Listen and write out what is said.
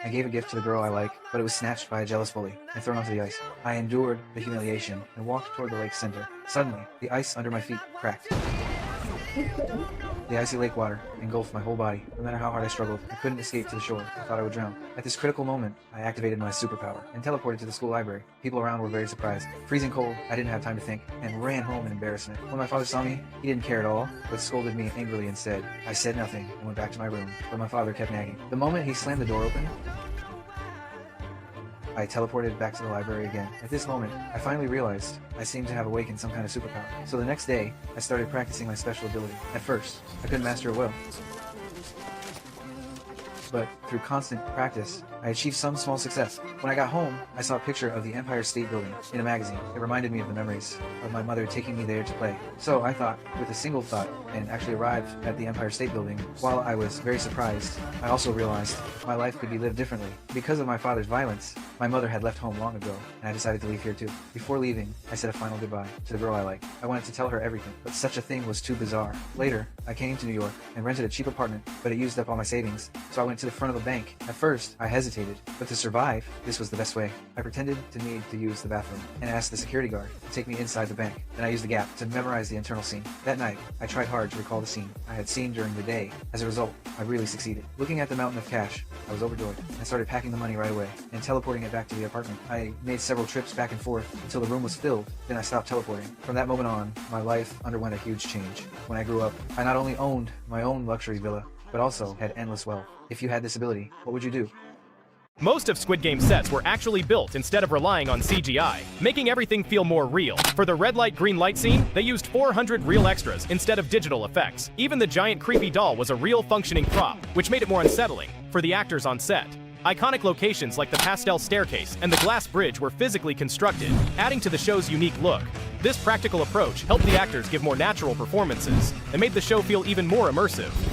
I gave a gift to the girl I like, but it was snatched by a jealous bully and thrown onto the ice. I endured the humiliation and walked toward the lake's center. Suddenly, the ice under my feet cracked. The icy lake water engulfed my whole body. No matter how hard I struggled, I couldn't escape to the shore. I thought I would drown. At this critical moment, I activated my superpower and teleported to the school library. People around were very surprised. Freezing cold, I didn't have time to think and ran home in embarrassment. When my father saw me, he didn't care at all, but scolded me angrily instead. I said nothing and went back to my room, but my father kept nagging. The moment he slammed the door open, I teleported back to the library again. At this moment, I finally realized I seemed to have awakened some kind of superpower. So the next day, I started practicing my special ability. At first, I couldn't master it well, but through constant practice, I achieved some small success. When I got home, I saw a picture of the Empire State Building in a magazine. It reminded me of the memories of my mother taking me there to play. So I thought, with a single thought, and actually arrived at the Empire State Building. While I was very surprised, I also realized my life could be lived differently. Because of my father's violence, my mother had left home long ago, and I decided to leave here too. Before leaving, I said a final goodbye to the girl I like. I wanted to tell her everything, but such a thing was too bizarre. Later, I came to New York and rented a cheap apartment, but it used up all my savings, so I went to the front of a bank. At first, I hesitated, but to survive, this was the best way. I pretended to need to use the bathroom and asked the security guard to take me inside the bank. Then I used the gap to memorize the internal scene. That night, I tried hard to recall the scene I had seen during the day. As a result, I really succeeded. Looking at the mountain of cash, I was overjoyed. I started packing the money right away and teleporting it back to the apartment. I made several trips back and forth until the room was filled. Then I stopped teleporting. From that moment on, my life underwent a huge change. When I grew up, I not only owned my own luxury villa, but also had endless wealth. If you had this ability, what would you do? Most of Squid Game sets were actually built instead of relying on CGI, making everything feel more real. For the red light green light scene, they used 400 real extras instead of digital effects. Even the giant creepy doll was a real functioning prop, which made it more unsettling for the actors on set. Iconic locations like the pastel staircase and the glass bridge were physically constructed, adding to the show's unique look. This practical approach helped the actors give more natural performances and made the show feel even more immersive.